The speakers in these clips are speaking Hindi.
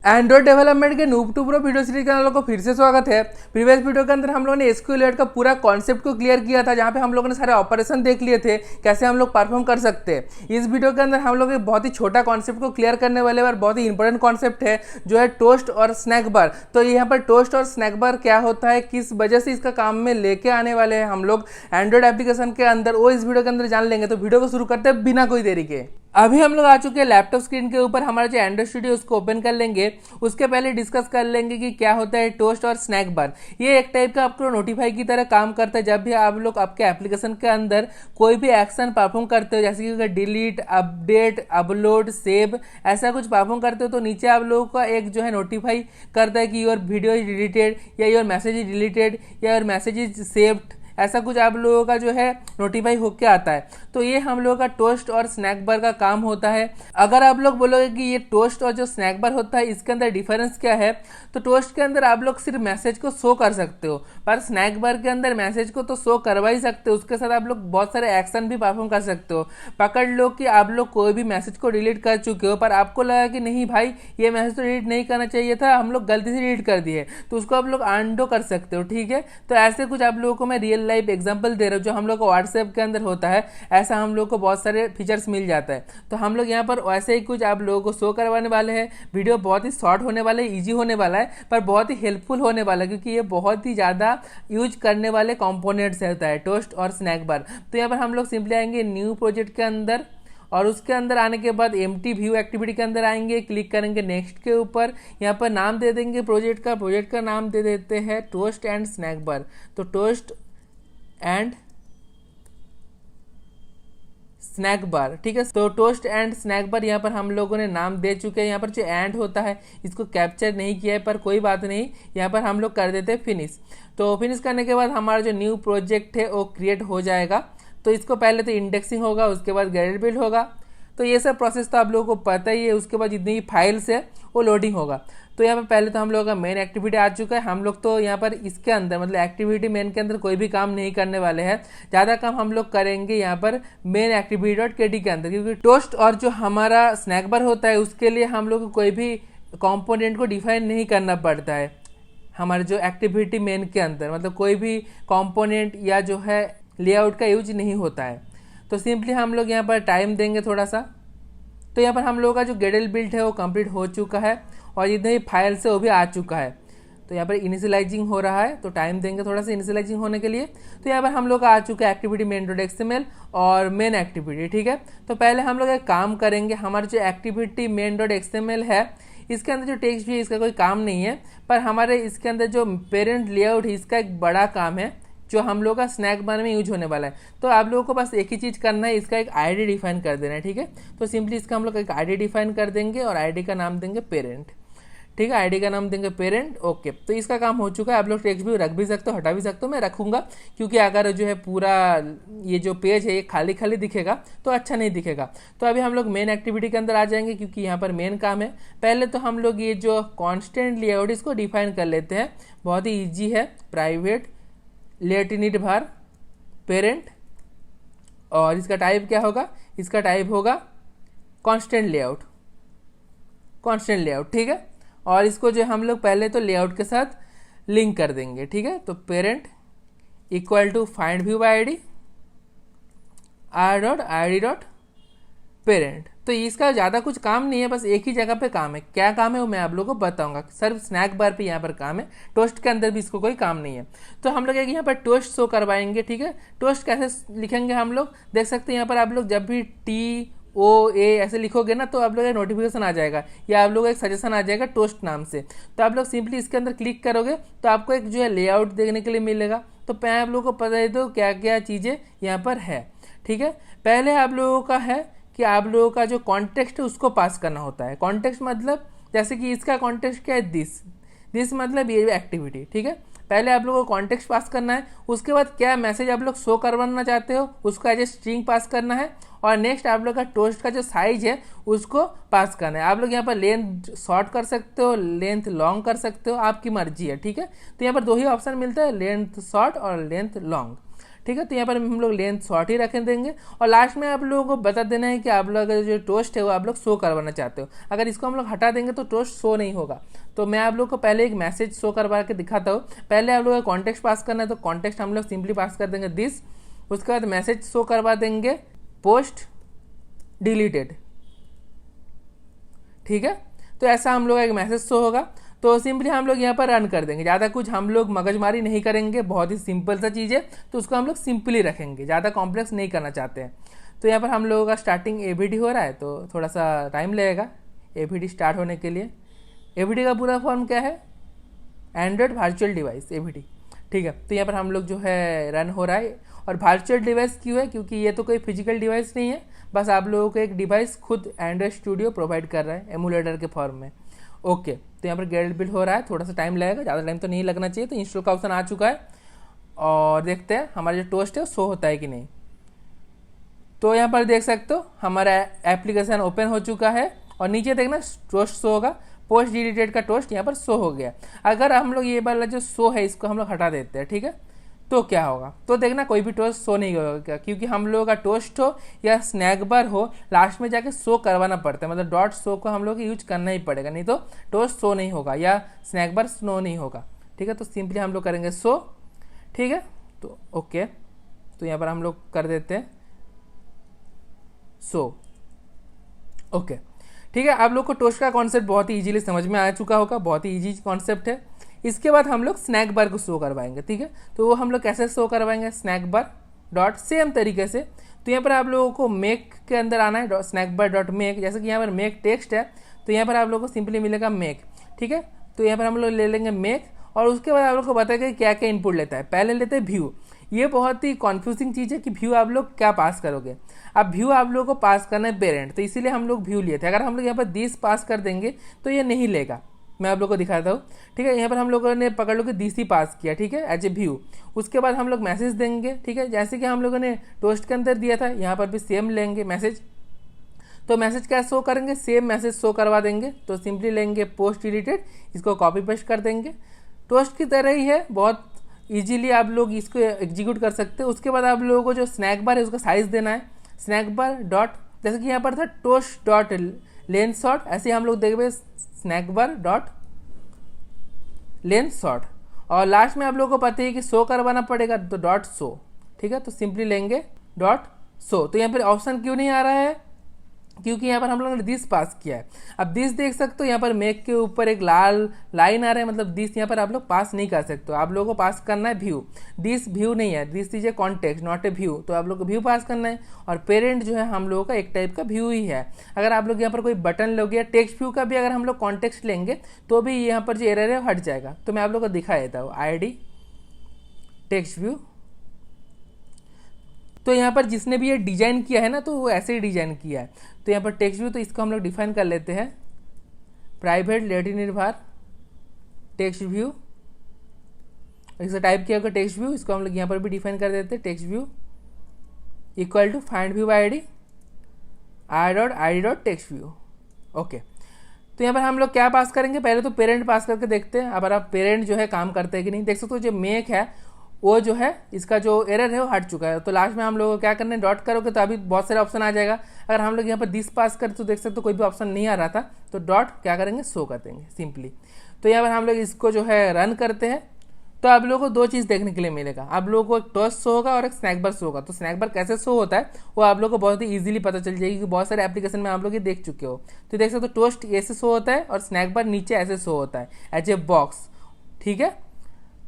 एंड्रॉइड डेवलपमेंट के noob to pro video series के लोगों को फिर से स्वागत है। प्रीवियस वीडियो के अंदर हम लोगों ने एसक्यूएल का पूरा कॉन्सेप्ट को क्लियर किया था, जहां पे हम लोगों ने सारे ऑपरेशन देख लिए थे, कैसे हम लोग परफॉर्म कर सकते हैं। इस वीडियो के अंदर हम लोग एक बहुत ही छोटा कॉन्सेप्ट को क्लियर करने वाले और बहुत ही इंपॉर्टेंट कॉन्सेप्ट है, जो है टोस्ट और स्नैक बार। तो यहाँ पर टोस्ट और स्नैक बार क्या होता है, किस वजह से इसका काम में लेके आने वाले हैं हम लोग एंड्रॉइड एप्लीकेशन के अंदर, वो इस वीडियो के अंदर जान लेंगे। तो वीडियो को शुरू करते हैं बिना कोई देरी के। अभी हम लोग आ चुके हैं लैपटॉप स्क्रीन के ऊपर, हमारा जो एंड्रॉइड स्टूडियो उसको ओपन कर लेंगे। उसके पहले डिस्कस कर लेंगे कि क्या होता है टोस्ट और स्नैक बार। ये एक टाइप का आपको नोटिफाई की तरह काम करता है। जब भी आप लोग आपके एप्लीकेशन के अंदर कोई भी एक्शन परफॉर्म करते हो, जैसे कि डिलीट, अपडेट, अपलोड, सेव, ऐसा कुछ परफॉर्म करते हो, तो नीचे आप लोगों का एक जो है नोटिफाई करता है कि योर वीडियो इज डिलीटेड, या योर मैसेज इज डिलीटेड, या योर मैसेज इज सेव्ड, ऐसा कुछ आप लोगों का जो है नोटिफाई होके आता है। तो ये हम लोगों का टोस्ट और स्नैक बार का काम होता है। अगर आप लोग बोलोगे कि ये टोस्ट और जो स्नैक बार होता है इसके अंदर डिफरेंस क्या है, तो टोस्ट के अंदर आप लोग सिर्फ मैसेज को शो कर सकते हो, पर स्नैक बार के अंदर मैसेज को तो शो करवा ही सकते हो, उसके साथ आप लोग बहुत सारे एक्शन भी परफॉर्म कर सकते हो। पकड़ लो कि आप लोग कोई भी मैसेज को डिलीट कर चुके हो, पर आपको लगा कि नहीं भाई ये मैसेज तो डिलीट नहीं करना चाहिए था, हम लोग गलती से डिलीट कर दिए, तो उसको आप लोग अनडू कर सकते हो। ठीक है, तो ऐसे कुछ आप लोगों को मैं रियल लाइफ एग्जांपल दे रहा हूँ, जो हम लोग को व्हाट्सएप के अंदर होता है, ऐसा हम लोग को बहुत सारे फीचर्स मिल जाता है। तो हम लोग यहाँ पर वैसे ही कुछ आप लोगों को शो करवाने वाले हैं। वीडियो बहुत ही शॉर्ट होने वाला है, इजी होने वाला है, पर बहुत ही हेल्पफुल होने वाला है, क्योंकि ये बहुत ही ज़्यादा यूज करने वाले कंपोनेंट्स होता है टोस्ट और स्नैक बार। तो यहाँ पर हम लोग सिंपली आएंगे न्यू प्रोजेक्ट के अंदर, और उसके अंदर आने के बाद एम्प्टी व्यू एक्टिविटी के अंदर आएंगे, क्लिक करेंगे नेक्स्ट के ऊपर। यहाँ पर नाम दे देंगे प्रोजेक्ट का नाम दे देते हैं टोस्ट एंड स्नैक बार। तो टोस्ट एंड स्नैक बार, ठीक है। तो टोस्ट एंड स्नैक बार यहाँ पर हम लोगों ने नाम दे चुके हैं। यहाँ पर जो एंड होता है इसको कैप्चर नहीं किया है, पर कोई बात नहीं, यहाँ पर हम लोग कर देते हैं फिनिश। तो फिनिश करने के बाद हमारा जो न्यू प्रोजेक्ट है वो क्रिएट हो जाएगा। तो इसको पहले तो इंडेक्सिंग होगा, उसके बाद गैरेट बिल्ड होगा। तो ये सब प्रोसेस तो आप लोगों को पता ही है। उसके बाद जितनी भी फाइल्स है वो लोडिंग होगा। तो यहाँ पर पहले तो हम लोगों का मेन एक्टिविटी आ चुका है। हम लोग तो यहाँ पर इसके अंदर मतलब एक्टिविटी मेन के अंदर कोई भी काम नहीं करने वाले हैं, ज़्यादा काम हम लोग करेंगे यहाँ पर मेन एक्टिविटी.kt के अंदर, क्योंकि टोस्ट और जो हमारा स्नैक बार होता है उसके लिए हम लोग को कोई भी कॉम्पोनेंट को डिफाइन नहीं करना पड़ता है हमारे जो एक्टिविटी मेन के अंदर, मतलब कोई भी कॉम्पोनेंट या जो है लेआउट का यूज नहीं होता है। तो सिंपली हम लोग यहाँ पर टाइम देंगे थोड़ा सा। तो यहाँ पर हम लोगों का जो गेडल बिल्ड है वो कंप्लीट हो चुका है, और जितने भी फाइल्स है वो भी आ चुका है। तो यहाँ पर इनिशियलाइजिंग हो रहा है, तो टाइम देंगे थोड़ा सा इनिशियलाइजिंग होने के लिए। तो यहाँ पर हम लोग का आ चुका है एक्टिविटी main.xml और मेन एक्टिविटी, ठीक है। तो पहले हम लोग एक काम करेंगे, हमारा जो एक्टिविटी main.xml है इसके अंदर जो टेक्स्ट भी है इसका कोई काम नहीं है, पर हमारे इसके अंदर जो पेरेंट लेआउट है इसका एक बड़ा काम है, जो हम लोग का स्नैक बार में यूज होने वाला है। तो आप लोगों को बस एक ही चीज़ करना है, इसका एक आईडी डिफाइन कर देना है, ठीक है। तो सिंपली इसका हम लोग एक आईडी डिफाइन कर देंगे, और आईडी का नाम देंगे पेरेंट, ठीक है। आईडी का नाम देंगे पेरेंट, ओके। तो इसका काम हो चुका है। आप लोग टेक्स्ट भी रख भी सकते हो, हटा भी सकते हो, मैं रखूंगा, क्योंकि अगर जो है पूरा ये जो पेज है ये खाली खाली दिखेगा तो अच्छा नहीं दिखेगा। तो अभी हम लोग मेन एक्टिविटी के अंदर आ जाएंगे, क्योंकि यहाँ पर मेन काम है। पहले तो हम लोग ये जो कॉन्स्टेंट लेआउट इसको डिफाइन कर लेते हैं, बहुत ही ईजी है। प्राइवेट लेट इनिट भार पेरेंट, और इसका टाइप क्या होगा, इसका टाइप होगा कांस्टेंट लेआउट, ठीक है। और इसको जो हम लोग पहले तो लेआउट के साथ लिंक कर देंगे, ठीक है। तो parent equal to find view by ID r.id. Parent. तो इसका ज़्यादा कुछ काम नहीं है, बस एक ही जगह पे काम है। क्या काम है वो मैं आप लोगों को बताऊंगा। सिर्फ स्नैक बार पे यहाँ पर काम है, टोस्ट के अंदर भी इसको कोई काम नहीं है। तो हम लोग एक यहाँ पर टोस्ट शो करवाएंगे, ठीक है। टोस्ट कैसे लिखेंगे हम लोग देख सकते हैं। यहाँ पर आप लोग जब भी TOA ऐसे लिखोगे ना, तो आप लोग एक नोटिफिकेशन आ जाएगा, या आप लोग एक सजेशन आ जाएगा टोस्ट नाम से। तो आप लोग सिंपली इसके अंदर क्लिक करोगे तो आपको एक जो है लेआउट देखने के लिए मिलेगा। तो मैं आप लोगों को बता दो क्या क्या चीज़ें यहाँ पर है, ठीक है। पहले आप लोगों का है कि आप लोगों का जो कॉन्टेक्स्ट है उसको पास करना होता है। कॉन्टेक्स्ट मतलब जैसे कि इसका कॉन्टेक्स्ट क्या है, दिस मतलब ये एक्टिविटी, ठीक है। पहले आप लोगों को कॉन्टेक्स्ट पास करना है, उसके बाद क्या मैसेज आप लोग शो करवाना चाहते हो उसको एज ए स्ट्रिंग पास करना है, और नेक्स्ट आप लोग का टोस्ट का जो साइज है उसको पास करना है। आप लोग यहाँ पर लेंथ शॉर्ट कर सकते हो, लेंथ लॉन्ग कर सकते हो, आपकी मर्जी है, ठीक है। तो यहाँ पर दो ही ऑप्शन मिलता है, लेंथ शॉर्ट और लेंथ लॉन्ग, ठीक है। तो यहाँ पर हम लोग लेंथ शॉर्ट ही रखें देंगे और लास्ट में आप लोगों को बता देना है कि आप लोग जो टोस्ट है वो आप लोग शो करवाना चाहते हो। अगर इसको हम लोग हटा देंगे तो टोस्ट शो नहीं होगा। तो मैं आप लोग को पहले एक मैसेज शो करवा के दिखाता हूँ। पहले आप लोग को कॉन्टेक्स्ट पास करना है, तो कॉन्टेक्स्ट हम लोग सिंपली पास कर देंगे दिस। उसके बाद मैसेज शो करवा देंगे पोस्ट डिलीटेड, ठीक है। तो ऐसा हम लोग एक मैसेज शो होगा। तो सिंपली हम लोग यहाँ पर रन कर देंगे। ज़्यादा कुछ हम लोग मगजमारी नहीं करेंगे, बहुत ही सिंपल सा चीज़ है, तो उसको हम लोग सिंपली रखेंगे, ज़्यादा कॉम्प्लेक्स नहीं करना चाहते हैं। तो यहाँ पर हम लोगों का स्टार्टिंग एवीडी हो रहा है, तो थोड़ा सा टाइम लगेगा एवीडी स्टार्ट होने के लिए। एवीडी का पूरा फॉर्म क्या है? एंड्रॉयड वर्चुअल डिवाइस, एवीडी, ठीक है। तो यहाँ पर हम लोग जो है रन हो रहा है। और वर्चुअल डिवाइस क्यों है? क्योंकि ये तो कोई फिजिकल डिवाइस नहीं है, बस आप लोगों को एक डिवाइस खुद एंड्रॉयड स्टूडियो प्रोवाइड कर रहा है एमुलेटर के फॉर्म में। ओके, तो यहाँ पर गेट बिल्ड हो रहा है, थोड़ा सा टाइम लगेगा, ज़्यादा टाइम तो नहीं लगना चाहिए। तो इंस्टॉल का ऑप्शन आ चुका है और देखते हैं हमारा जो टोस्ट है वो शो होता है कि नहीं। तो यहाँ पर देख सकते हो हमारा एप्लीकेशन ओपन हो चुका है और नीचे देखना टोस्ट शो होगा, पोस्ट डिलीटेड का टोस्ट यहाँ पर शो हो गया। अगर हम लोग ये वाला जो शो है इसको हम लोग हटा देते हैं, ठीक है, तो क्या होगा? तो देखना कोई भी टोस्ट शो नहीं होगा, क्योंकि हम लोगों का टोस्ट हो या स्नैक बार हो लास्ट में जाके शो करवाना पड़ता है, मतलब डॉट शो को हम लोग यूज करना ही पड़ेगा, नहीं तो टोस्ट शो नहीं होगा या स्नैक बार शो नहीं होगा, ठीक है। तो सिंपली हम लोग करेंगे शो, ठीक है। तो ओके, तो यहाँ पर हम लोग कर देते हैं शो, ओके, ठीक है। आप लोग को टोस्ट का कॉन्सेप्ट बहुत ही इजीली समझ में आ चुका होगा, बहुत ही इजी कॉन्सेप्ट है। इसके बाद हम लोग स्नैक बार को शो करवाएंगे, ठीक है। तो वो हम लोग कैसे शो करवाएंगे? स्नैक बार डॉट सेम तरीके से। तो यहाँ पर आप लोगों को मेक के अंदर आना है, स्नैक बार डॉट मेक। जैसे कि यहाँ पर मेक टेक्स्ट है, तो यहाँ पर आप लोगों को सिंपली मिलेगा मेक, ठीक है। तो यहाँ पर हम लोग ले लेंगे मेक और उसके बाद आप लोग को बताएगा क्या क्या इनपुट लेता है। पहले लेते हैं व्यू। ये बहुत ही कॉन्फ्यूजिंग चीज़ है कि व्यू आप लोग क्या पास करोगे। अब व्यू आप लोगों को पास करना है पेरेंट, तो इसीलिए हम लोग व्यू लिए थे। अगर हम लोग यहाँ पर दिस पास कर देंगे तो ये नहीं लेगा, मैं आप लोग को दिखाता हूँ, ठीक है। यहाँ पर हम लोगों ने पकड़ लो कि दिस ही पास किया, ठीक है, एज ए व्यू। उसके बाद हम लोग मैसेज देंगे, ठीक है, जैसे कि हम लोगों ने टोस्ट के अंदर दिया था, यहाँ पर भी सेम लेंगे मैसेज। तो मैसेज क्या शो करेंगे? सेम मैसेज शो करवा देंगे। तो सिंपली लेंगे पोस्ट डिलीटेड, इसको कॉपी पेस्ट कर देंगे। टोस्ट की तरह ही है, बहुत इजीली आप लोग इसको एग्जीक्यूट कर सकते हो। उसके बाद आप लोगों को जो स्नैक बार है उसका साइज देना है। स्नैक बार डॉट, जैसे कि यहाँ पर था टोस्ट डॉट लेंथ शॉर्ट, ऐसे हम लोग देखेंगे snack bar dot length short. और लास्ट में आप लोगों को पता है कि शो करवाना पड़ेगा, तो डॉट शो, ठीक है। तो सिंपली लेंगे डॉट शो। तो यहाँ पर ऑप्शन क्यों नहीं आ रहा है? क्योंकि यहाँ पर हम लोगों ने दिस पास किया है। अब दिस देख सकते हो, यहाँ पर मेक के ऊपर एक लाल लाइन आ रहा है, मतलब दिस यहाँ पर आप लोग पास नहीं कर सकते हो। आप लोगों को पास करना है व्यू। दिस व्यू नहीं है, this is a context not a view. तो आप लोग को व्यू पास करना है और पेरेंट जो है हम लोगों का एक टाइप का व्यू ही है। अगर आप लोग यहाँ पर कोई बटन लोगे या टेक्स्ट व्यू का भी अगर हम लोग कॉन्टेक्स्ट लेंगे तो भी यहाँ पर जो एरर है हट जाएगा। तो मैं आप लोग को दिखा देता हूँ ID टेक्स्ट व्यू। तो यहाँ पर जिसने भी ये डिजाइन किया है ना, तो वो ऐसे ही डिजाइन किया है। तो यहाँ पर टेक्स्ट व्यू, तो इसको हम लोग डिफाइन कर लेते हैं प्राइवेट लेटिनिर्भर टेक्स्ट व्यू। इसे टाइप किया होगा टेक्स्ट व्यू, इसको हम लोग यहाँ पर भी डिफाइन कर देते हैं text view equal to find view ID dot text view, okay. तो यहाँ पर हम लोग क्या पास करेंगे? पहले तो पेरेंट पास करके देखते हैं। अब आप पेरेंट जो है काम करते हैं कि नहीं, देख सकते हो जो मेक है वो जो है इसका जो एरर है वो हट चुका है। तो लास्ट में हम लोग को क्या करना है? डॉट करोगे तो अभी बहुत सारे ऑप्शन आ जाएगा। अगर हम लोग यहाँ पर दिस पास करें तो देख सकते हो कोई भी ऑप्शन नहीं आ रहा था, तो डॉट क्या करेंगे? शो कर देंगे सिंपली। तो यहाँ पर हम लोग इसको जो है रन करते हैं, तो आप लोगों को दो चीज़ देखने के लिए मिलेगा। आप लोगों को एक टोस्ट शो होगा और एक स्नैक बार शो होगा। तो स्नैक बार कैसे शो होता है वो आप लोगों को बहुत ही इजीली पता चल जाएगी, क्योंकि बहुत सारे एप्लीकेशन में आप लोग ये देख चुके हो। तो देख सकते हो टोस्ट ऐसे शो होता है और स्नैक बार नीचे ऐसे शो होता है एज ए बॉक्स, ठीक है।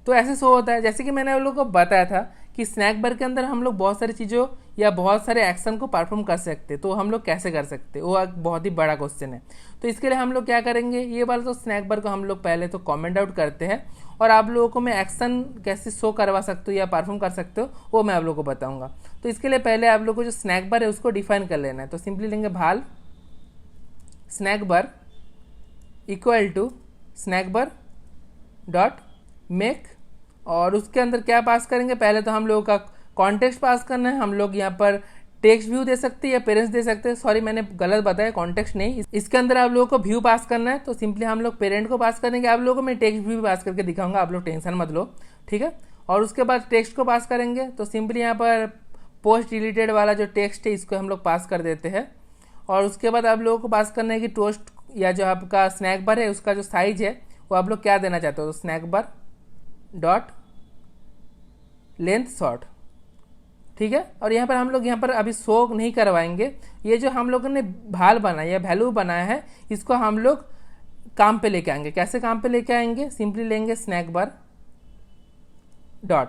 तो ऐसे शो होता है, जैसे कि मैंने आप लोगों को बताया था कि स्नैक बार के अंदर हम लोग बहुत सारी चीज़ों या बहुत सारे एक्शन को परफॉर्म कर सकते हैं। तो हम लोग कैसे कर सकते हैं, वो एक बहुत ही बड़ा क्वेश्चन है। तो इसके लिए हम लोग क्या करेंगे? ये वाला तो स्नैक बार को हम लोग पहले तो कमेंट आउट करते हैं और आप लोगों को मैं एक्शन कैसे शो करवा सकते हो या परफॉर्म कर सकते हो वो मैं आप लोगों को बताऊंगा। तो इसके लिए पहले आप लोगों को जो स्नैक बार है उसको डिफाइन कर लेना है। तो सिंपली लेंगे val snack bar equal to snack bar dot make, और उसके अंदर क्या पास करेंगे? पहले तो हम लोगों का कॉन्टेक्स्ट पास करना है। हम लोग यहाँ पर टेक्स्ट व्यू दे सकते हैं या पेरेंट्स दे सकते हैं, सॉरी मैंने गलत बताया, कॉन्टेक्स्ट नहीं। इसके अंदर आप लोगों को व्यू पास करना है, तो सिंपली हम लोग पेरेंट को पास करेंगे। आप लोगों को मैं टेक्स्ट व्यू पास करके दिखाऊंगा, आप लोग टेंशन मत लो, ठीक है। और उसके बाद टेक्स्ट को पास करेंगे। तो सिंपली यहाँ पर पोस्ट डिलीटेड वाला जो टेक्स्ट है इसको हम लोग पास कर देते हैं। और उसके बाद आप लोगों को पास करना है कि टोस्ट या जो आपका स्नैक बार है उसका जो साइज है वो आप लोग क्या देना चाहते हो। तो snack bar dot length short, ठीक है। और यहाँ पर हम लोग यहाँ पर अभी शो नहीं करवाएंगे। ये जो हम लोगों ने भाल बनाया या वैल्यू बनाया है इसको हम लोग काम पे लेके आएंगे। कैसे काम पे लेके आएंगे, सिंपली लेंगे स्नैक बार डॉट,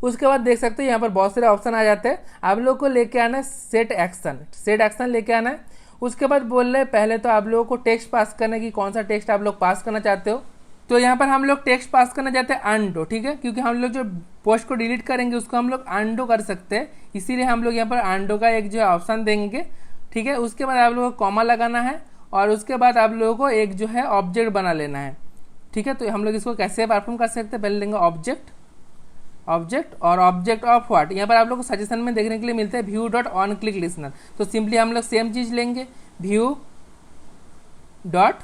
उसके बाद देख सकते हो यहाँ पर बहुत सारे ऑप्शन आ जाते हैं। आप लोग को लेके आना है सेट एक्शन लेके आना है। उसके बाद बोल रहे पहले तो आप लोगों को टेक्स्ट पास करना कि कौन सा टेक्स्ट आप लोग पास करना चाहते हो। तो यहाँ पर हम लोग टेक्स्ट पास करना चाहते हैं अनडो, ठीक है, क्योंकि हम लोग जो पोस्ट को डिलीट करेंगे उसको हम लोग अनडो कर सकते हैं, इसीलिए हम लोग यहाँ पर अनडो का एक जो ऑप्शन देंगे, ठीक है। उसके बाद आप लोगों को कॉमा लगाना है और उसके बाद आप लोगों को एक जो है ऑब्जेक्ट बना लेना है, ठीक है। तो हम लोग इसको कैसे परफॉर्म कर सकते हैं, पहले लेंगे ऑब्जेक्ट और ऑब्जेक्ट ऑफ व्हाट। यहाँ पर आप लोग को सजेशन में देखने के लिए मिलता है view dot on click listener. तो सिंपली हम लोग सेम चीज लेंगे, व्यू डॉट,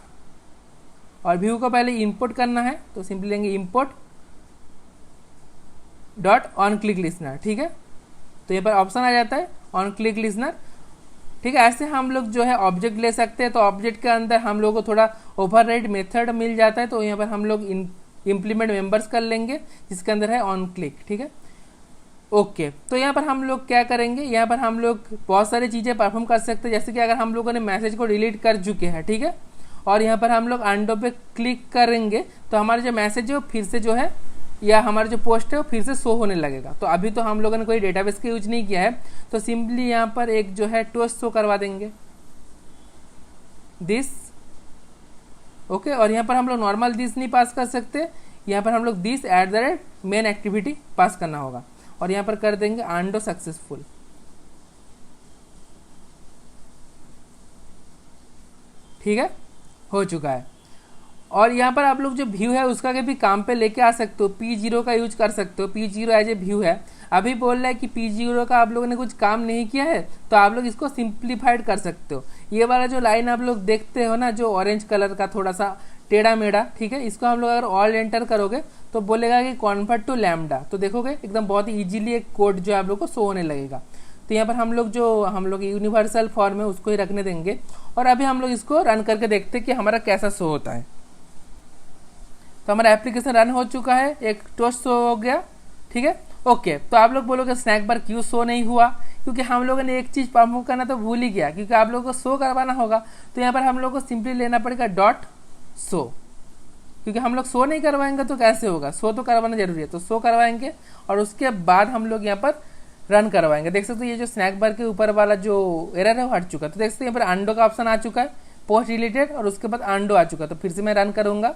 और व्यू को पहले इंपोर्ट करना है तो सिंपली लेंगे import dot on click listener, ठीक है। तो यहाँ पर ऑप्शन आ जाता है ऑन क्लिक लिसनर, ठीक है। ऐसे हम लोग जो है ऑब्जेक्ट ले सकते हैं। तो ऑब्जेक्ट के अंदर हम लोग को थोड़ा ओवरराइड मेथड मिल जाता है, तो यहाँ पर हम लोग इम्प्लीमेंट मेंबर्स कर लेंगे जिसके अंदर है ऑन क्लिक, ठीक है, ओके। तो यहाँ पर हम लोग क्या करेंगे, यहाँ पर हम लोग बहुत सारी चीज़ें परफॉर्म कर सकते हैं। जैसे कि अगर हम लोगों ने मैसेज को डिलीट कर चुके हैं, ठीक है, और यहाँ पर हम लोग अनडो पे क्लिक करेंगे तो हमारा जो मैसेज है वो फिर से जो है या हमारा जो पोस्ट है वो फिर से शो होने लगेगा। तो अभी तो हम लोगों ने कोई डेटाबेस का यूज नहीं किया है, तो सिंपली यहाँ पर एक जो है टोस्ट शो करवा देंगे दिस, ओके। और यहाँ पर हम लोग नॉर्मल दिस नहीं पास कर सकते, यहाँ पर हम लोग दिस @मेन एक्टिविटी पास करना होगा और यहाँ पर कर देंगे अनडो सक्सेसफुल, ठीक है, हो चुका है। और यहाँ पर आप लोग जो व्यू है उसका भी काम पे लेके आ सकते हो, P0 का यूज कर सकते हो। P0 एज ए व्यू है। अभी बोल रहा है कि P0 का आप लोगों ने कुछ काम नहीं किया है तो आप लोग इसको सिंप्लीफाइड कर सकते हो। ये वाला जो लाइन आप लोग देखते हो ना, जो ऑरेंज कलर का थोड़ा सा टेढ़ा मेढ़ा, ठीक है, इसको हम लोग अगर ऑल एंटर करोगे तो बोलेगा कि कन्वर्ट टू लैम्डा। तो देखोगे एकदम बहुत ही ईजिली एक कोड जो है आप लोग को शो होने लगेगा। तो यहाँ पर हम लोग यूनिवर्सल फॉर्म है उसको ही रखने देंगे। और अभी हम लोग इसको रन करके देखते हैं कि हमारा कैसा शो होता है। तो हमारा एप्लीकेशन रन हो चुका है, एक टोस्ट शो हो गया, ठीक है, ओके। तो आप लोग बोलोगे स्नैक बार क्यों शो नहीं हुआ, क्योंकि हम लोगों ने एक चीज परफॉर्म करना तो भूल ही गया, क्योंकि आप लोगों को शो करवाना होगा। तो यहाँ पर हम लोग को सिंपली लेना पड़ेगा डॉट शो, क्योंकि हम लोग शो नहीं करवाएंगे तो कैसे होगा, शो तो करवाना जरूरी है। तो शो करवाएंगे और उसके बाद हम लोग यहाँ पर रन करवाएंगे। देख सकते हो ये जो स्नैक बार के ऊपर वाला जो एरर है वो हट चुका है। तो देख सकते हैं यहाँ पर अनडो का ऑप्शन आ चुका है, पोस्ट रिलेटेड, और उसके बाद अनडो आ चुका है। तो फिर से मैं रन करूंगा।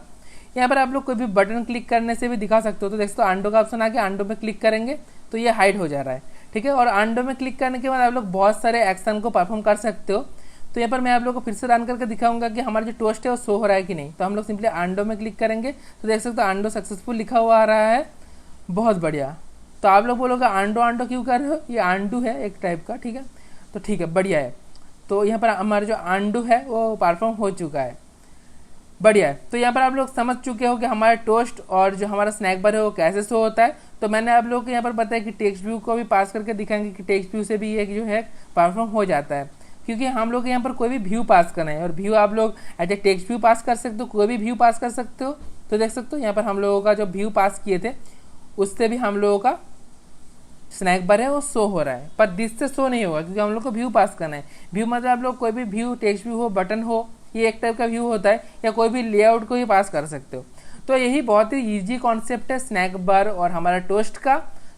यहाँ पर आप लोग कोई भी बटन क्लिक करने से भी दिखा सकते हो। तो देख सकते हो अनडो का ऑप्शन आ गया, अनडो पे क्लिक करेंगे तो ये हाइड हो जा रहा है, ठीक है। और अनडो में क्लिक करने के बाद आप लोग बहुत सारे एक्शन को परफॉर्म कर सकते हो। तो यहाँ पर मैं आप लोग को फिर से रन करके दिखाऊंगा कि हमारा जो टोस्ट है वो शो हो रहा है कि नहीं। तो हम लोग सिंपली अनडो में क्लिक करेंगे तो देख सकते हो अनडो सक्सेसफुल लिखा हुआ आ रहा है, बहुत बढ़िया। तो आप लोग बोलोगे अनडो क्यों कर रहे हो, ये अनडू है एक टाइप का, ठीक है। तो ठीक है, बढ़िया है। तो यहाँ पर हमारा जो अनडू है वो परफॉर्म हो चुका है, बढ़िया है। तो यहाँ पर आप लोग समझ चुके हो कि हमारा टोस्ट और जो हमारा स्नैक बार है वो कैसे शो होता है। तो मैंने आप लोगों को यहाँ पर बताया कि टेक्स्ट व्यू को भी पास करके दिखाएंगे कि टेक्स्ट व्यू से भी ये जो है परफॉर्म हो जाता है, क्योंकि हम लोग यहाँ पर कोई भी व्यू पास करना है। और व्यू आप लोग एज ए टेक्स्ट व्यू पास कर सकते हो, कोई भी व्यू पास कर सकते हो। तो देख सकते हो यहाँ पर हम लोगों का जो व्यू पास किए थे उससे भी हम लोगों का स्नैक बार है वो शो हो रहा है, पर दिस से शो नहीं होगा क्योंकि हम लोग को व्यू पास करना है। व्यू मतलब आप लोग कोई भी व्यू, टेक्स्ट व्यू हो, बटन हो, ये एक टाइप का व्यू होता है, या कोई भी लेआउट को ही पास कर सकते हो। तो यही बहुत ही इजी कॉन्सेप्ट है स्नैक बार और हमारा टोस्ट का।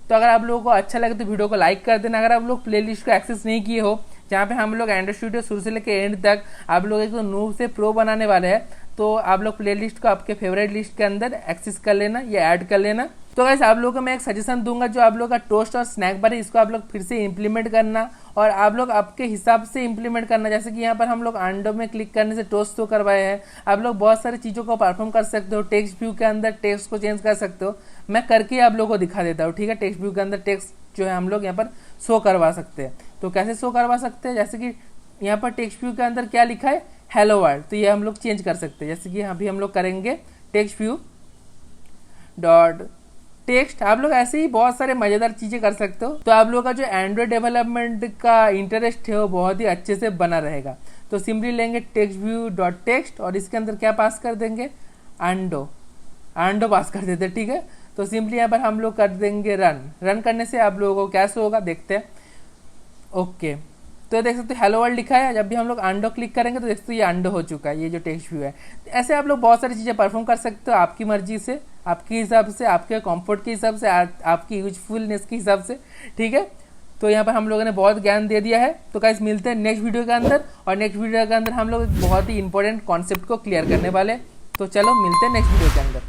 तो अगर आप लोगों को अच्छा लगे तो वीडियो को लाइक कर देना। अगर आप लोग प्लेलिस्ट को एक्सेस नहीं किए हो, जहाँ पे हम लोग एंड्रॉइड स्टूडियो शुरू से लेकर एंड तक आप लोग एक नूब से प्रो बनाने वाले हैं, तो आप लोग प्लेलिस्ट को आपके फेवरेट लिस्ट के अंदर एक्सेस कर लेना या ऐड कर लेना। तो गाइस आप लोगों को मैं एक सजेशन दूंगा, जो आप लोग का टोस्ट और स्नैक बार है इसको आप लोग फिर से इंप्लीमेंट करना और आप लोग आपके हिसाब से इंप्लीमेंट करना। जैसे कि यहाँ पर हम लोग अनडो में क्लिक करने से टोस्ट शो करवाए हैं, आप लोग बहुत सारी चीज़ों को परफॉर्म कर सकते हो। टेक्स्ट व्यू के अंदर टेक्स्ट को चेंज कर सकते हो, मैं करके आप लोगों को दिखा देता हूँ, ठीक है। टेक्स्ट व्यू के अंदर टेक्स्ट जो है हम लोग यहाँ पर शो करवा सकते हैं। तो कैसे शो करवा सकते हैं, जैसे कि यहाँ पर टेक्स्ट व्यू के अंदर क्या लिखा है, हेलो वर्ल्ड, तो ये हम लोग चेंज कर सकते हैं। जैसे कि अभी हम लोग करेंगे टेक्स्ट व्यू डॉट टेक्स्ट, आप लोग ऐसे ही बहुत सारे मजेदार चीजें कर सकते हो। तो आप लोग का जो एंड्रॉइड डेवलपमेंट का इंटरेस्ट है वो बहुत ही अच्छे से बना रहेगा। तो सिंपली लेंगे टेक्स्ट व्यू डॉट टेक्स्ट और इसके अंदर क्या पास कर देंगे, आंडो पास कर देते, ठीक है। तो सिंपली यहाँ पर हम लोग कर देंगे रन करने से आप लोगों को कैसे होगा देखते हैं। ओके, तो देख सकते हो हेलो वर्ल्ड लिखा है। जब भी हम लोग अंडो क्लिक करेंगे तो देख सकते हो ये अंडो हो चुका है, ये जो टेक्स्ट व्यू है। तो ऐसे आप लोग बहुत सारी चीज़ें परफॉर्म कर सकते हो आपकी मर्जी से, आपके हिसाब से, आपके कंफर्ट के हिसाब से, आपकी यूजफुलनेस के हिसाब से, ठीक है। तो यहाँ पर हम लोगों ने बहुत ज्ञान दे दिया है। तो गाइस मिलते हैं नेक्स्ट वीडियो के अंदर, और नेक्स्ट वीडियो के अंदर हम लोग बहुत ही इंपॉर्टेंट कॉन्सेप्ट को क्लियर करने वाले। तो चलो मिलते हैं नेक्स्ट वीडियो के अंदर।